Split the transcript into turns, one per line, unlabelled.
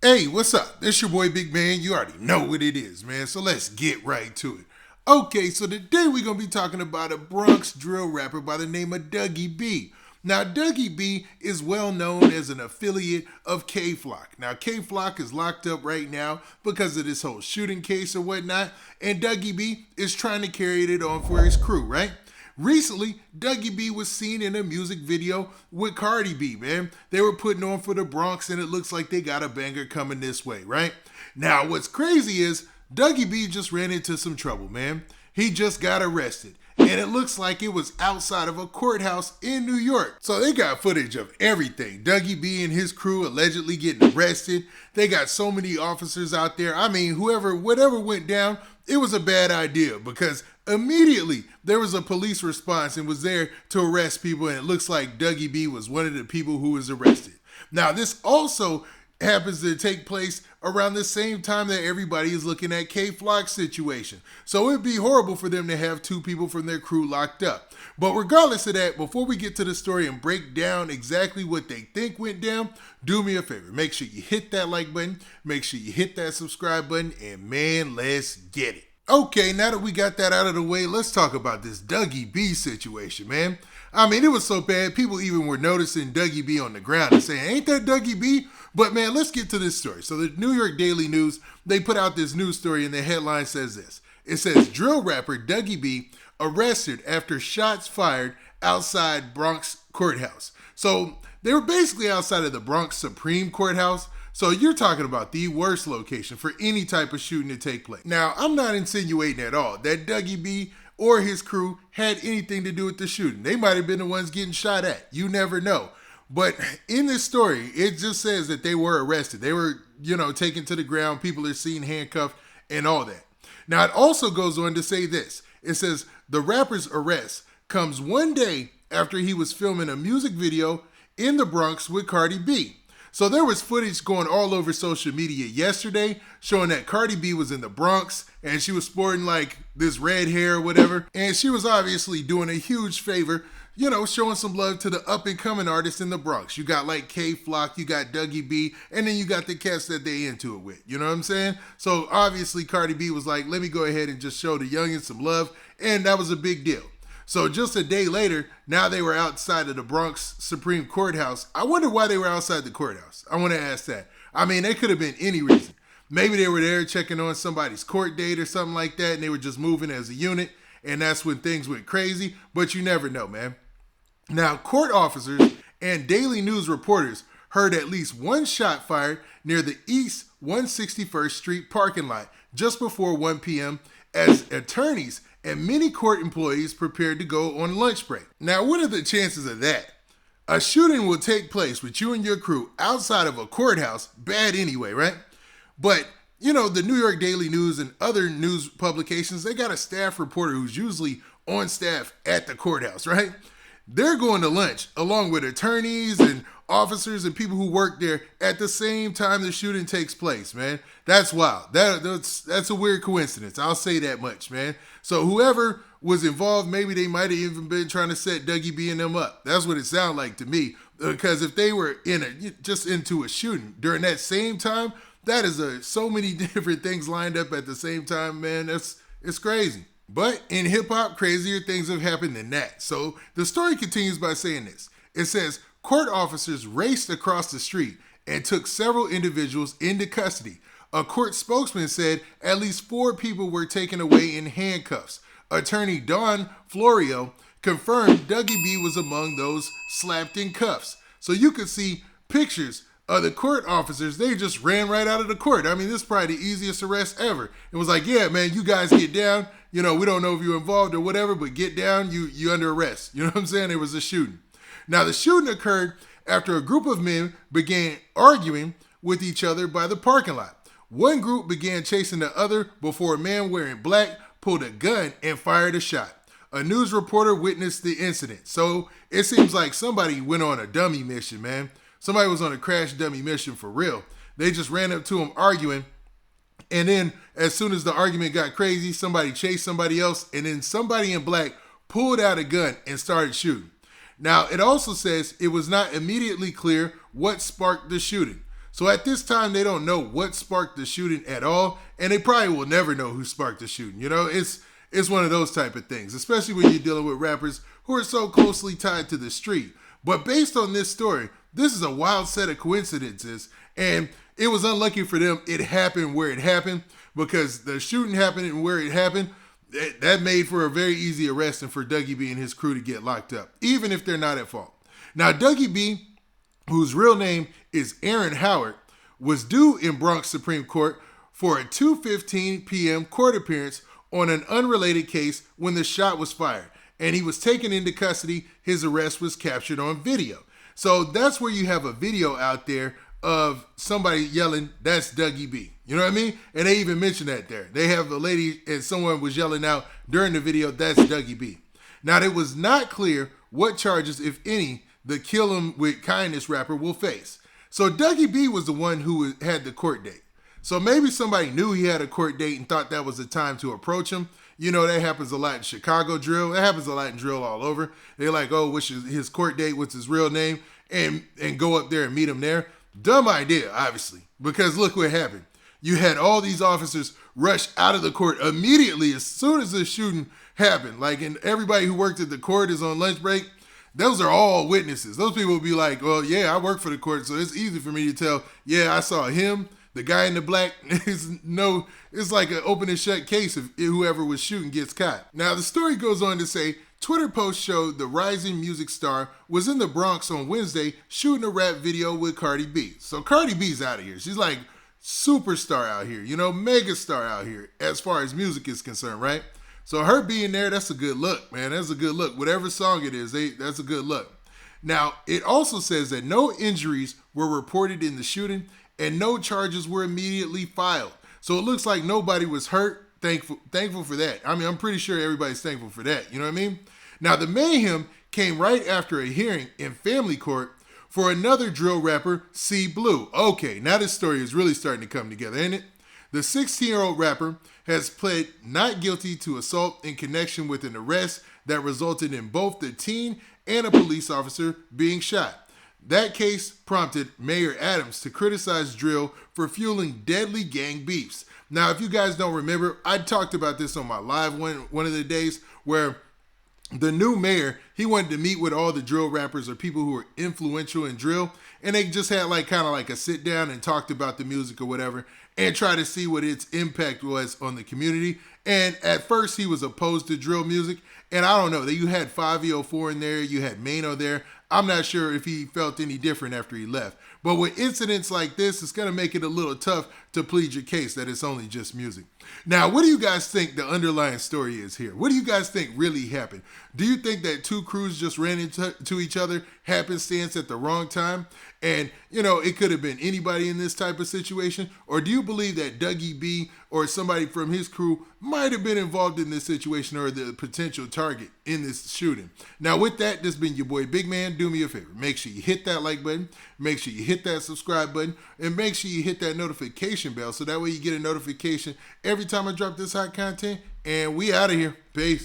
Hey, what's up? It's your boy Big Man. You already know what it is, man. So let's get right to it. Okay, so today we're going to be talking about a Bronx drill rapper by the name of Dougie B. Now, Dougie B is well known as an affiliate of K-Flock. Now, K-Flock is locked up right now because of this whole shooting case or whatnot, and Dougie B is trying to carry it on for his crew, right? Recently, Dougie B was seen in a music video with Cardi B, man. They were putting on for the Bronx, and it looks like they got a banger coming this way, right? Now, what's crazy is Dougie B just ran into some trouble, man. He just got arrested, and it looks like it was outside of a courthouse in New York. So they got footage of everything. Dougie B and his crew allegedly getting arrested. They got so many officers out there. I mean, whatever went down, it was a bad idea because immediately there was a police response and was there to arrest people, and it looks like Dougie B was one of the people who was arrested. Now, this also happens to take place around the same time that everybody is looking at K-Flock's situation. So it'd be horrible for them to have two people from their crew locked up. But regardless of that, before we get to the story and break down exactly what they think went down, do me a favor. Make sure you hit that like button, make sure you hit that subscribe button, and man, let's get it. Okay, now that we got that out of the way, let's talk about this Dougie B situation, man. I mean, it was so bad, people even were noticing Dougie B on the ground and saying, ain't that Dougie B? But man, let's get to this story. So the New York Daily News, they put out this news story and the headline says this. It says, drill rapper Dougie B arrested after shots fired outside Bronx courthouse. So they were basically outside of the Bronx Supreme Courthouse. So you're talking about the worst location for any type of shooting to take place. Now, I'm not insinuating at all that Dougie B or his crew had anything to do with the shooting. They might have been the ones getting shot at. You never know. But in this story, it just says that they were arrested. They were, taken to the ground. People are seen handcuffed and all that. Now, it also goes on to say this. It says the rapper's arrest comes one day after he was filming a music video in the Bronx with Cardi B. So there was footage going all over social media yesterday showing that Cardi B was in the Bronx and she was sporting like this red hair or whatever. And she was obviously doing a huge favor, showing some love to the up and coming artists in the Bronx. You got like K-Flock, you got Dougie B, and then you got the cats that they into it with. You know what I'm saying? So obviously Cardi B was like, let me go ahead and just show the youngins some love. And that was a big deal. So just a day later, now they were outside of the Bronx Supreme Courthouse. I wonder why they were outside the courthouse. I want to ask that. I mean, they could have been any reason. Maybe they were there checking on somebody's court date or something like that, and they were just moving as a unit, and that's when things went crazy. But you never know, man. Now, court officers and Daily News reporters heard at least one shot fired near the East 161st Street parking lot just before 1 p.m. as attorneys and many court employees prepared to go on lunch break. Now, what are the chances of that? A shooting will take place with you and your crew outside of a courthouse, bad anyway, right? But, the New York Daily News and other news publications, they got a staff reporter who's usually on staff at the courthouse, right? They're going to lunch along with attorneys and officers and people who work there at the same time the shooting takes place, man. That's wild. That's a weird coincidence. I'll say that much, man. So whoever was involved, maybe they might have even been trying to set Dougie B and them up. That's what it sounded like to me. Because if they were just into a shooting during that same time, that is so many different things lined up at the same time, man. It's crazy. But in hip-hop, crazier things have happened than that. So the story continues by saying this. It says, court officers raced across the street and took several individuals into custody. A court spokesman said at least 4 people were taken away in handcuffs. Attorney Don Florio confirmed Dougie B was among those slapped in cuffs. So you could see pictures of the court officers. They just ran right out of the court. I mean, this is probably the easiest arrest ever. It was like, yeah, man, you guys get down. We don't know if you're involved or whatever, but get down, you under arrest. You know what I'm saying? It was a shooting. Now, the shooting occurred after a group of men began arguing with each other by the parking lot. One group began chasing the other before a man wearing black pulled a gun and fired a shot. A news reporter witnessed the incident. So it seems like somebody went on a dummy mission, man. Somebody was on a crash dummy mission for real. They just ran up to him arguing. And then as soon as the argument got crazy, somebody chased somebody else. And then somebody in black pulled out a gun and started shooting. Now, it also says it was not immediately clear what sparked the shooting. So at this time, they don't know what sparked the shooting at all, and they probably will never know who sparked the shooting. You know, it's one of those type of things, especially when you're dealing with rappers who are so closely tied to the street. But based on this story, this is a wild set of coincidences, and it was unlucky for them. It happened where it happened because the shooting happened and where it happened. That made for a very easy arrest and for Dougie B and his crew to get locked up, even if they're not at fault. Now, Dougie B, whose real name is Aaron Howard, was due in Bronx Supreme Court for a 2:15 p.m. court appearance on an unrelated case when the shot was fired, and he was taken into custody. His arrest was captured on video. So that's where you have a video out there of somebody yelling, "That's Dougie B." You know what I mean? And they even mentioned that there. They have a lady and someone was yelling out during the video, "That's Dougie B." Now, it was not clear what charges, if any, the Kill 'Em With Kindness rapper will face. So Dougie B was the one who had the court date. So maybe somebody knew he had a court date and thought that was the time to approach him. You know, that happens a lot in Chicago drill. That happens a lot in drill all over. They're like, oh, what's his court date? What's his real name? And go up there and meet him there. Dumb idea, obviously, because look what happened. You had all these officers rush out of the court immediately as soon as the shooting happened. Like, and everybody who worked at the court is on lunch break. Those are all witnesses. Those people will be like, well, yeah, I work for the court, so it's easy for me to tell, yeah, I saw him, the guy in the black. It's like an open and shut case if whoever was shooting gets caught. Now, the story goes on to say, Twitter posts showed the rising music star was in the Bronx on Wednesday shooting a rap video with Cardi B. So Cardi B's out of here. She's like superstar out here, you know, mega star out here as far as music is concerned, right? So her being there, that's a good look, man. That's a good look. Whatever song it is, that's a good look. Now, it also says that no injuries were reported in the shooting and no charges were immediately filed. So it looks like nobody was hurt. Thankful for that. I mean, I'm pretty sure everybody's thankful for that. You know what I mean? Now, the mayhem came right after a hearing in family court for another drill rapper, C Blue. Okay, now this story is really starting to come together, ain't it? The 16-year-old rapper has pled not guilty to assault in connection with an arrest that resulted in both the teen and a police officer being shot. That case prompted Mayor Adams to criticize drill for fueling deadly gang beefs. Now, if you guys don't remember, I talked about this on my live one of the days where the new mayor, he wanted to meet with all the drill rappers or people who were influential in drill, and they just had like kind of like a sit down and talked about the music or whatever and try to see what its impact was on the community. And at first he was opposed to drill music, and I don't know, you had 5EO4 in there, you had Mano there. I'm not sure if he felt any different after he left. But with incidents like this, it's going to make it a little tough to plead your case that it's only just music. Now, what do you guys think the underlying story is here? What do you guys think really happened? Do you think that two crews just ran into each other happenstance at the wrong time? And, you know, it could have been anybody in this type of situation? Or do you believe that Dougie B or somebody from his crew might have been involved in this situation or the potential target in this shooting? Now, with that, this has been your boy Big Man. Do me a favor. Make sure you hit that like button. Make sure you hit that subscribe button. And make sure you hit that notification bell so that way you get a notification every time I drop this hot content. And we out of here. Peace.